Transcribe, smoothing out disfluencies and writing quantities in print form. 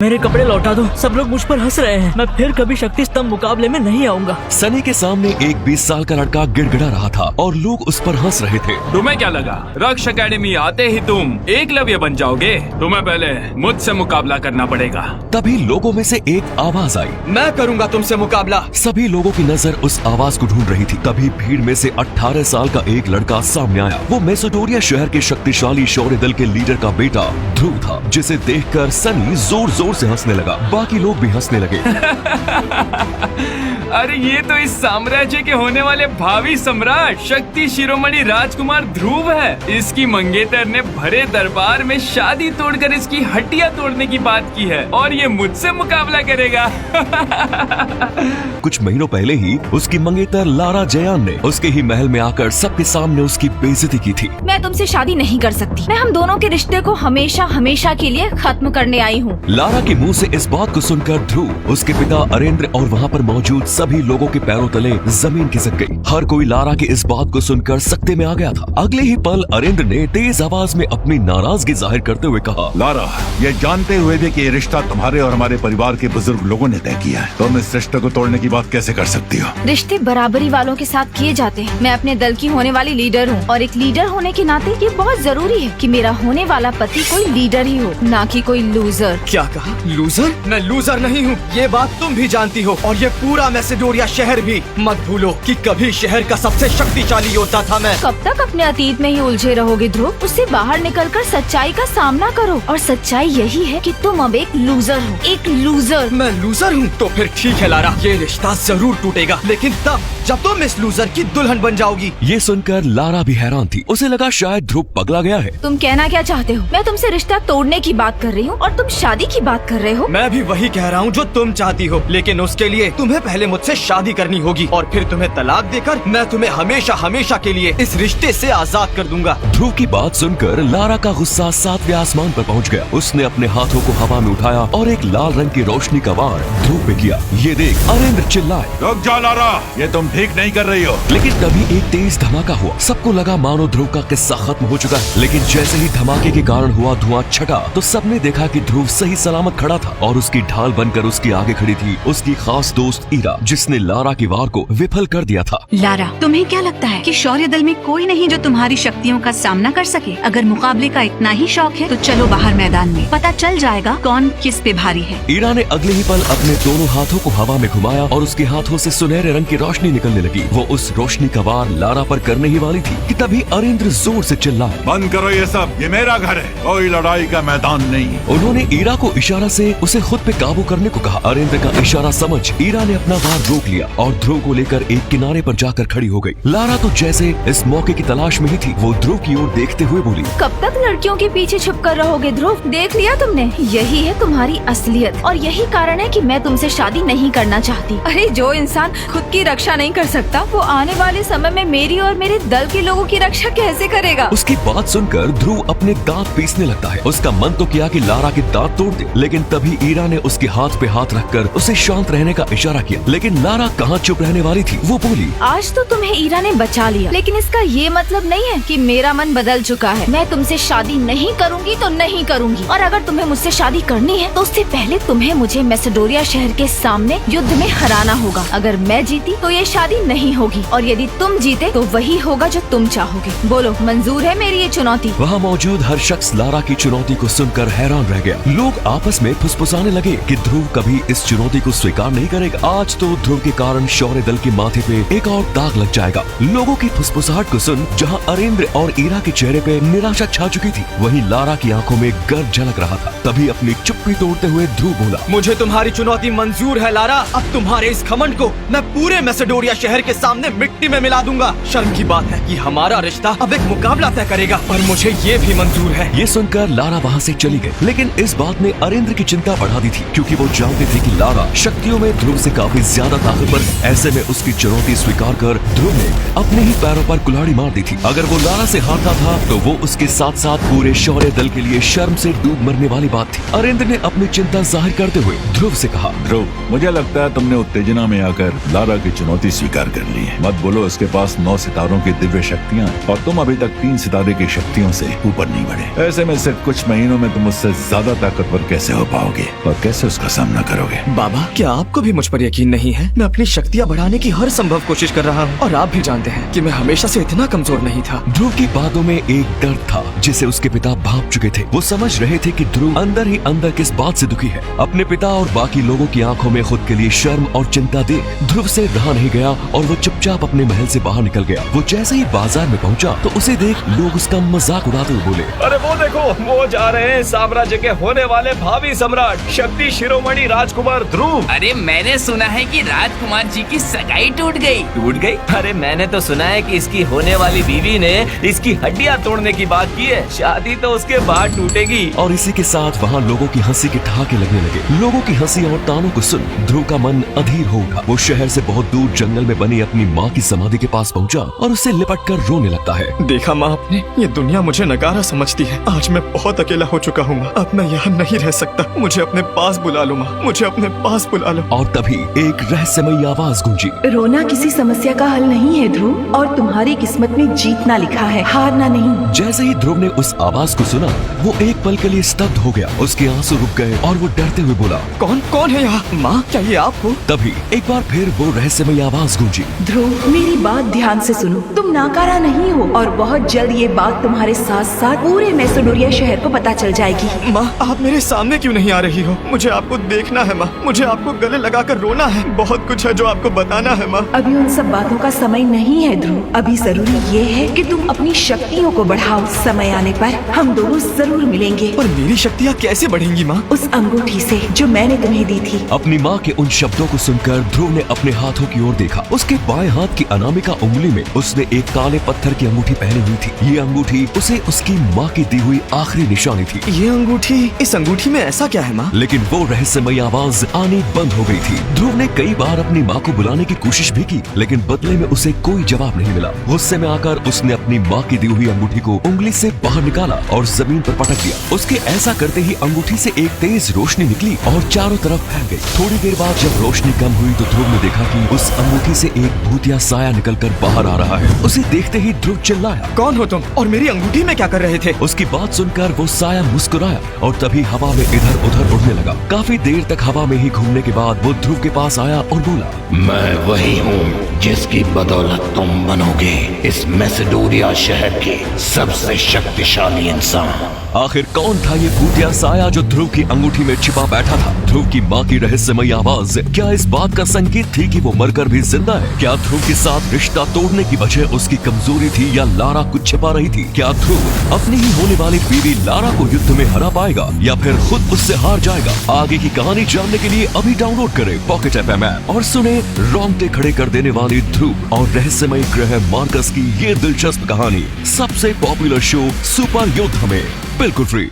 मेरे कपड़े लौटा दो, सब लोग मुझ पर हंस रहे हैं। मैं फिर कभी शक्ति स्तंभ मुकाबले में नहीं आऊंगा। सनी के सामने एक 20 साल का लड़का गिड़गिड़ा रहा था और लोग उस पर हंस रहे थे। तुम्हें क्या लगा रक्ष एकेडमी आते ही तुम एकलव्य बन जाओगे? तुम्हें पहले मुझसे मुकाबला करना पड़ेगा। तभी लोगों में से एक आवाज आई, मैं करूंगा तुमसे मुकाबला। सभी लोगों की नजर उस आवाज को ढूंढ रही थी। तभी भीड़ में से 18 साल का एक लड़का सामने आया। वो मेसेडोरिया शहर के शक्तिशाली शौर्य दल के लीडर का बेटा ध्रुव था, जिसे देखकर सनी जोर जोर से हंसने लगा। बाकी लोग भी हंसने लगे। अरे ये तो इस साम्राज्य के होने वाले भावी सम्राट शक्ति शिरोमणि राजकुमार ध्रुव है। इसकी मंगेतर ने भरे दरबार में शादी तोड़कर इसकी हड्डियां तोड़ने की बात की है और ये मुझसे मुकाबला करेगा। कुछ महीनों पहले ही उसकी मंगेतर लारा जयान ने उसके ही महल में आकर सबके सामने उसकी बेइज्जती की थी। मैं तुमसे शादी नहीं कर सकती। मैं हम दोनों के रिश्ते को हमेशा हमेशा के लिए खत्म करने आई हूँ। लारा के मुंह से इस बात को सुनकर ध्रुव, उसके पिता अरेंद्र और वहाँ पर मौजूद सभी लोगों के पैरों तले जमीन खिसक गई। हर कोई लारा की इस बात को सुनकर सकते में आ गया था। अगले ही पल अरेंद्र ने तेज आवाज में अपनी नाराजगी जाहिर करते हुए कहा, लारा, ये जानते हुए भी कि ये रिश्ता तुम्हारे और हमारे परिवार के बुजुर्ग लोगों ने तय किया है, तुम इस रिश्ते को तोड़ने की बात कैसे कर सकती हो? रिश्ते बराबरी वालों के साथ किए जाते हैं। मैं अपने दल की होने वाली लीडर हूँ और एक लीडर होने के नाते ये बहुत जरूरी है कि मेरा होने वाला पति कोई लीडर ही हो, ना कि कोई लूजर। क्या कहा? लूजर? मैं लूजर नहीं हूँ, ये बात तुम भी जानती हो और ये पूरा मैसेडोरिया शहर भी। मत भूलो कि कभी शहर का सबसे शक्तिशाली योद्धा था मैं। कब तक अपने अतीत में ही उलझे रहोगे ध्रुव? उससे बाहर निकलकर सच्चाई का सामना करो और सच्चाई यही है कि तुम अब एक लूजर हो, एक लूजर। मैं लूजर हूँ? तो फिर ठीक है लारा, ये रिश्ता जरूर टूटेगा, लेकिन तब जब तुम इस लूजर की दुल्हन बन जाओगी। ये सुनकर लारा भी हैरान थी। उसे लगा शायद ध्रुव पगला गया है। तुम कहना क्या चाहते हो? मैं तुमसे रिश्ता तोड़ने की बात कर रही हूँ और तुम शादी की बात कर रहे हो। मैं भी वही कह रहा हूँ जो तुम चाहती हो, लेकिन उसके लिए तुम्हें पहले मुझसे शादी करनी होगी और फिर तुम्हें तलाक देकर मैं तुम्हें हमेशा हमेशा के लिए इस रिश्ते से आजाद कर दूंगा। ध्रुव की बात सुनकर लारा का गुस्सा 7वें आसमान पर पहुंच गया। उसने अपने हाथों को हवा में उठाया और एक लाल रंग की रोशनी का वार ध्रुव पे किया। ये देख अरेंद्र चिल्लाए, रुक जा लारा, ये तुम ठीक नहीं कर रही हो। लेकिन तभी एक तेज धमाका हुआ। सबको लगा मानो ध्रुव का किस्सा खत्म हो चुका है। लेकिन जैसे ही धमाके के कारण हुआ धुआं छटा तो सबने देखा कि ध्रुव सही सलामत खड़ा था और उसकी ढाल बनकर उसके आगे खड़ी थी उसकी खास दोस्त ईरा, जिसने लारा की वार को विफल कर दिया था। लारा, तुम्हें क्या लगता है कि शौर्य दल में कोई नहीं जो तुम्हारी शक्तियों का सामना कर सके? अगर मुकाबले का इतना ही शौक है तो चलो बाहर मैदान में, पता चल जाएगा कौन किस पे भारी है। ईरा ने अगले ही पल अपने दोनों हाथों को हवा में घुमाया और उसके हाथों से सुनहरे रंग की रोशनी निकलने लगी। वो उस रोशनी का वार लारा पर करने ही वाली थी कि तभी अरेंद्र जोर से चिल्लाए, बंद करो ये सब, ये मेरा घर है, कोई लड़ाई का मैदान नहीं। उन्होंने ईरा को इशारा से उसे खुद पे काबू करने को कहा। अरेंद्र का इशारा समझ ईरा ने अपना वार रोक लिया और ध्रुव को लेकर एक किनारे पर जाकर खड़ी हो गई। लारा तो जैसे इस मौके की तलाश में ही थी। वो ध्रुव की ओर देखते हुए बोली, कब तक लड़कियों के पीछे छुप कर रहोगे ध्रुव? देख लिया तुमने, यही है तुम्हारी असलियत और यही कारण है कि मैं तुमसे शादी नहीं करना चाहती। अरे जो इंसान खुद की रक्षा नहीं कर सकता वो आने वाले समय में मेरी और मेरे दल के लोगों की रक्षा कैसे करेगा? उसकी बात सुनकर ध्रुव अपने दांत पीसने लगता है। उसका मन तो किया कि लारा के दांत तोड़ दे, लेकिन तभी ईरा ने उसके हाथ पे हाथ रखकर उसे शांत रहने का इशारा किया। लेकिन लारा कहाँ चुप रहने वाली थी। वो बोली, आज तो तुम्हें ईरा ने बचा लिया, लेकिन इसका ये मतलब नहीं है कि मेरा मन बदल चुका है। मैं तुमसे शादी नहीं करूंगी तो नहीं करूंगी, और अगर तुम्हें मुझसे शादी करनी है तो उससे पहले तुम्हें मुझे मैसेडोरिया शहर के सामने युद्ध में हराना होगा। अगर मैं जीती तो ये शादी नहीं होगी और यदि तुम जीते तो वही होगा जो तुम चाहोगे। बोलो, मंजूर है मेरी ये चुनौती? वहाँ मौजूद हर शख्स लारा की चुनौती को सुनकर हैरान रह गया। लोग आपस में फुसफुसाने लगे कि ध्रुव कभी इस चुनौती को स्वीकार नहीं करेगा। आज तो ध्रुव के कारण शौर्य दल के माथे पे एक और दाग लग जाएगा। लोगों की फुसफुसाहट को सुन जहाँ अरेंद्र और ईरा के चेहरे पे निराशा छा चुकी थी, वहीं लारा की आंखों में गर्व झलक रहा था। तभी अपनी चुप्पी तोड़ते हुए ध्रुव बोला, मुझे तुम्हारी चुनौती मंजूर है लारा। अब तुम्हारे इस घमंड को मैं पूरे मैसेडोरिया शहर के सामने मिट्टी में मिला दूंगा। शर्म की बात है कि हमारा रिश्ता अब एक मुकाबला तय करेगा, पर मुझे ये भी मंजूर है। ये सुनकर लारा वहाँ से चली गई। लेकिन इस बात ने अरेंद्र की चिंता बढ़ा दी थी, क्योंकि वो जानते थे कि लारा शक्तियों में ध्रुव से काफी ज्यादा ताकतवर है। ऐसे में उसकी चुनौती स्वीकार कर ध्रुव ने अपने ही पैरों पर कुल्हाड़ी मार दी थी। अगर वो लारा से हारता था तो वो उसके साथ साथ पूरे शौर्य दल के लिए शर्म से डूब मरने वाली बात थी। अरेंद्र ने अपनी चिंता जाहिर करते हुए ध्रुव से कहा, ध्रुव, मुझे लगता है तुमने उत्तेजना में आकर लारा की चुनौती स्वीकार कर ली है। मत बोलो उसके पास 9 सितारों की दिव्य शक्तियाँ और तुम अभी तक 3 सितारे की शक्तियों से ऊपर नहीं बढ़े। ऐसे में सिर्फ कुछ महीनों में तुम उससे ज्यादा ताकतवर कैसे कैसे हो पाओगे और कैसे उसका सामना करोगे? बाबा, क्या आपको भी मुझ पर यकीन नहीं है? मैं अपनी शक्तियाँ बढ़ाने की हर संभव कोशिश कर रहा हूँ और आप भी जानते हैं कि मैं हमेशा से इतना कमजोर नहीं था। ध्रुव की बातों में एक दर्द था जिसे उसके पिता भांप चुके थे। वो समझ रहे थे कि ध्रुव अंदर ही अंदर किस बात से दुखी है। अपने पिता और बाकी लोगों की आंखों में खुद के लिए शर्म और चिंता देख ध्रुव से रहा नहीं गया और वो चुपचाप अपने महल से बाहर निकल गया। वो जैसे ही बाजार में पहुंचा तो उसे देख लोग उसका मजाक उड़ाते हुए बोले, अरे वो देखो, वो जा रहे हैं साम्राज्य के होने वाले भावी सम्राट शक्ति शिरोमणि राजकुमार ध्रुव। अरे मैंने सुना है कि राजकुमार जी की सगाई टूट गई। टूट गई? अरे मैंने तो सुना है कि इसकी होने वाली बीवी ने इसकी हड्डियां तोड़ने की बात की है। शादी तो उसके बाद टूटेगी। और इसी के साथ वहाँ लोगों की हंसी के ठहाके लगने लगे। लोगों की हंसी और तानों को सुन ध्रुव का मन अधीर हो उठा। वो शहर से बहुत दूर जंगल में बनी अपनी माँ की समाधि के पास पहुँचा और उसे लिपट कर रोने लगता है। देखा माँ आपने, ये दुनिया मुझे नकारा समझती है। आज मैं बहुत अकेला हो चुका हूँ माँ। अब मैं यहाँ नहीं रह सकता। मुझे अपने पास बुला लो माँ, मुझे अपने पास बुला लो। और तभी एक रहस्यमयी आवाज गूंजी। रोना किसी समस्या का हल नहीं है ध्रुव, और तुम्हारी किस्मत में जीतना लिखा है, हारना नहीं। जैसे ही ध्रुव ने उस आवाज को सुना वो एक पल के लिए स्तब्ध हो गया। उसके आंसू रुक गए और वो डरते हुए बोला, कौन है यहाँ? माँ, क्या ये आप हो? तभी एक बार फिर वो रहस्यमयी आवाज गूंजी। ध्रुव, मेरी बात ध्यान से सुनो। तुम नाकारा नहीं हो और बहुत जल्द ये बात तुम्हारे साथ साथ पूरे मैसेडोरिया शहर को पता चल जाएगी। माँ, आप मेरे सामने क्यों नहीं आ रही हो? मुझे आपको देखना है माँ। मुझे आपको गले लगाकर रोना है। बहुत कुछ है जो आपको बताना है माँ। अभी उन सब बातों का समय नहीं है ध्रुव। अभी जरूरी ये है कि तुम अपनी शक्तियों को बढ़ाओ। समय आने पर हम दोनों जरूर मिलेंगे। पर मेरी शक्तियाँ कैसे बढ़ेंगी माँ? उस अंगूठी से जो मैंने तुम्हें दी थी। अपनी माँ के उन शब्दों को सुनकर ध्रुव ने अपने हाथों की ओर देखा। उसके बाएं हाथ की अनामिका उंगली में उसने एक काले पत्थर की अंगूठी पहनी हुई थी। ये अंगूठी उसे उसकी माँ की दी हुई आखिरी निशानी थी। ये अंगूठी, इस अंगूठी में ऐसा क्या है माँ? लेकिन वो रहस्यमयी आवाज आनी बंद हो गई थी। ध्रुव ने कई बार अपनी माँ को बुलाने की कोशिश भी की, लेकिन बदले में उसे कोई जवाब नहीं मिला। गुस्से में आकर उसने अपनी माँ की दी हुई अंगूठी को उंगली से बाहर निकाला और जमीन पर पटक दिया। उसके ऐसा करते ही अंगूठी से एक तेज रोशनी निकली और चारों तरफ फैल गई। थोड़ी देर बाद जब रोशनी कम हुई तो ध्रुव ने देखा कि उस अंगूठी से एक भूतिया साया निकलकर बाहर आ रहा है। उसे देखते ही ध्रुव चिल्लाया, कौन हो तुम और मेरी अंगूठी में क्या कर रहे थे? उसकी बात सुनकर वो साया मुस्कुराया और तभी हवा में इधर उधर उड़ने लगा। काफी देर तक हवा में ही घूमने के बाद वो ध्रुव के पास आया और बोला, मैं वही हूँ जिसकी बदौलत तुम बनोगे इस मैसेडोरिया शहर के सबसे शक्तिशाली इंसान। आखिर कौन था ये भूतिया साया जो ध्रुव की अंगूठी में छिपा बैठा था? ध्रुव की माँ की रहस्यमयी आवाज क्या इस बात का संकेत थी कि वो मरकर भी जिंदा है? क्या ध्रुव के साथ रिश्ता तोड़ने की वजह उसकी कमजोरी थी या लारा कुछ छिपा रही थी? क्या ध्रुव अपनी ही होने वाली बीवी लारा को युद्ध में हरा पाएगा या फिर खुद उससे हार जाएगा? आगे की कहानी जानने के लिए अभी डाउनलोड करें पॉकेट FM ऐप और सुने रोंगटे खड़े कर देने वाली ध्रुव और रहस्यमयी ग्रह मार्कस की ये दिलचस्प कहानी सबसे पॉपुलर शो सुपर योद्धा में बिल्कुल फ्री।